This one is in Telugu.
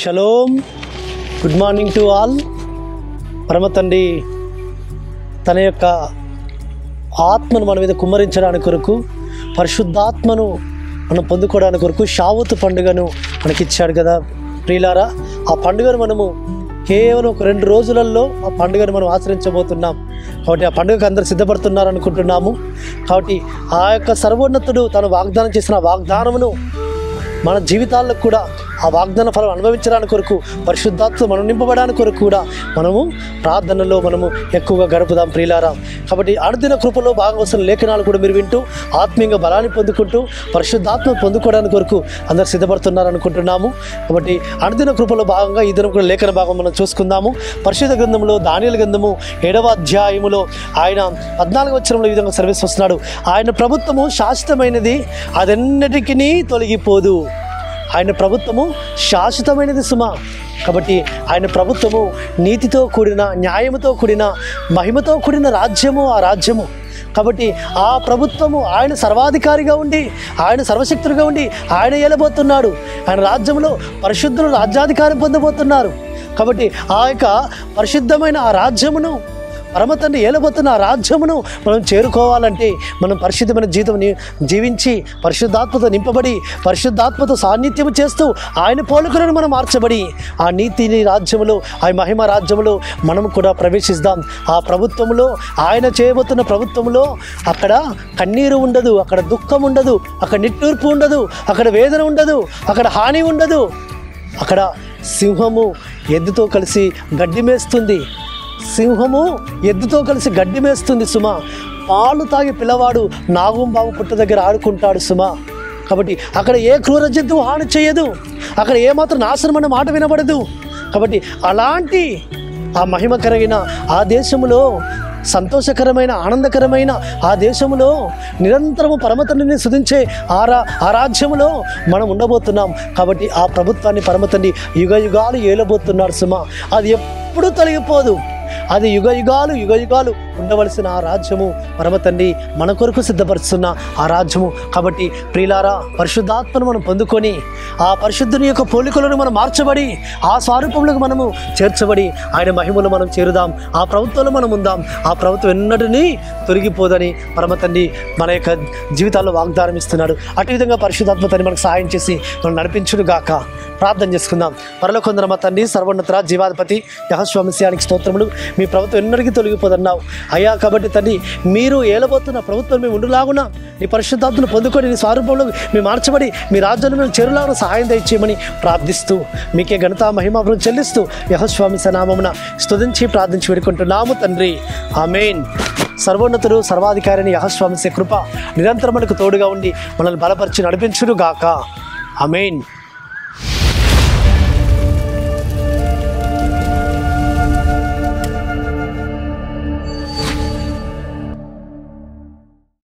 Shalom. Good morning to all. పరమ తండ్రి తన యొక్క ఆత్మను మన మీద కుమ్మరించడానికి కొరకు, పరిశుద్ధాత్మను మనం పొందుకోవడానికి కొరకు షావతు పండుగను మనకిచ్చాడు కదా ప్రియులారా. ఆ పండుగను మనము కేవలం ఒక 2 రోజులలో ఆ పండుగను మనం ఆచరించబోతున్నాం. కాబట్టి ఆ పండుగకు అందరూ సిద్ధపడుతున్నారు అనుకుంటున్నాము. కాబట్టి ఆ యొక్క సర్వోన్నతుడు తను వాగ్దానం చేసిన వాగ్దానమును మన జీవితాల్లో కూడా ఆ వాగ్దాన ఫలం అనుభవించడానికి కొరకు, పరిశుద్ధాత్మ మనం నింపబడానికి కొరకు కూడా మనము ప్రార్థనలో మనము ఎక్కువగా గడుపుదాం ప్రియులారా. కాబట్టి అనుదిన కృపలో భాగం వస్తున్న లేఖనాలు కూడా మీరు వింటూ ఆత్మీయంగా బలాన్ని పొందుకుంటూ పరిశుద్ధాత్మ పొందుకోవడానికి కొరకు అందరు సిద్ధపడుతున్నారు అనుకుంటున్నాము. కాబట్టి అనుదిన కృపలో భాగంగా ఈ దినం కూడా లేఖన భాగం మనం చూసుకుందాము. పరిశుద్ధ గ్రంథంలో దానియేలు గ్రంథము 7వ అధ్యాయములో ఆయన 14వ వచనంలో ఈ విధంగా సెలవిస్తున్నాడు. ఆయన ప్రభుత్వము శాశ్వతమైనది, అదెన్నటికీ తొలగిపోదు. ఆయన ప్రభుత్వము శాశ్వతమైనది సుమా. కాబట్టి ఆయన ప్రభుత్వము నీతితో కూడిన, న్యాయముతో కూడిన, మహిమతో కూడిన రాజ్యము. ఆ రాజ్యము కాబట్టి ఆ ప్రభుత్వము ఆయన సర్వాధికారిగా ఉండి, ఆయన సర్వశక్తులుగా ఉండి ఆయన ఏలబోతున్నాడు. ఆయన రాజ్యంలో పరిశుద్ధులు రాజ్యాధికారం పొందబోతున్నారు. కాబట్టి ఆ యొక్క పరిశుద్ధమైన ఆ రాజ్యమును, పరమ తండ్రి ఏలబోతున్న ఆ రాజ్యమును మనం చేరుకోవాలంటే మనం పరిశుద్ధమైన జీవితం జీవించి పరిశుద్ధాత్మతో నింపబడి పరిశుద్ధాత్మతో సాన్నిధ్యము చేస్తూ ఆయన పోలికలను మనం మార్చబడి ఆ నీతిని రాజ్యములో, ఆ మహిమ రాజ్యములో మనం కూడా ప్రవేశిస్తాం. ఆ ప్రభుత్వంలో, ఆయన చేయబోతున్న ప్రభుత్వంలో అక్కడ కన్నీరు ఉండదు, అక్కడ దుఃఖం ఉండదు, అక్కడ నిట్టూర్పు ఉండదు, అక్కడ వేదన ఉండదు, అక్కడ హాని ఉండదు. అక్కడ సింహము ఎద్దుతో కలిసి గడ్డి మేస్తుంది. సింహము ఎద్దుతో కలిసి గడ్డి మేస్తుంది సుమా. పాలు తాగి పిల్లవాడు నాగుంబావు పుట్ట దగ్గర ఆడుకుంటాడు సుమా. కాబట్టి అక్కడ ఏ క్రూర జంతువు హాని చేయదు, అక్కడ ఏమాత్రం నాశనం అన్న మాట వినబడదు. కాబట్టి అలాంటి ఆ మహిమకరమైన ఆ దేశములో, సంతోషకరమైన ఆనందకరమైన ఆ దేశంలో నిరంతరము పరమతండ్రిని స్తుతించే ఆ రాజ్యములో మనం ఉండబోతున్నాం. కాబట్టి ఆ ప్రభుత్వాన్ని పరమతండ్రి యుగ యుగాలు ఏలబోతున్నాడు సుమా. అది ఎప్పుడూ తొలగిపోదు. అది యుగ యుగాలు ఉండవలసిన ఆ రాజ్యము పరమతండ్రి మన కొరకు సిద్ధపరుస్తున్న ఆ రాజ్యము. కాబట్టి ప్రియులారా, పరిశుద్ధాత్మను మనం పొందుకొని ఆ పరిశుద్ధుని యొక్క పోలికలను మనం మార్చబడి ఆ స్వరూపంలోకి మనము చేర్చబడి ఆయన మహిమలో మనం చేరుదాం. ఆ ప్రభుత్వంలో మనం ఉందాం. ఆ ప్రభుత్వం ఎన్నటినీ తొలగిపోదని పరమతండ్రి మన యొక్క జీవితాల్లో వాగ్దానం ఇస్తున్నాడు. అటు విధంగా పరిశుద్ధాత్మ తండ్రి మనకు సహాయం చేసి మనం నడిపించును గాక. ప్రార్థన చేసుకుందాం. పరలోకందర మా తండ్రి, సర్వోన్నత జీవాధిపతి యెహోవా మెస్సియానికి స్తోత్రములు. మీ ప్రభుత్వం ఎన్నటికీ తొలగిపోదన్నావు అయ్యా. కాబట్టి తండ్రి, మీరు ఏలబోతున్న ప్రభుత్వం మేము ఉండులాగున నీ పరిశుద్ధాత్మను పొందుకొని నీ స్వరూపంలో మేము మార్చబడి మీ రాజ్యంలో మేము చేరులాగున సహాయం దయచేయమని ప్రార్థిస్తూ మీకే ఘనత మహిమాభం చెల్లిస్తూ యెహోవా మెస్సియా నామమున స్తుతించి ప్రార్థించి వేడుకుంటున్నాము తండ్రి. ఆమేన్. సర్వోన్నతుడు సర్వాధికారిని యెహోవా మెస్సియా కృప నిరంతరం మనకు తోడుగా ఉండి మనల్ని బలపరిచి నడిపించును గాక. ఆమేన్.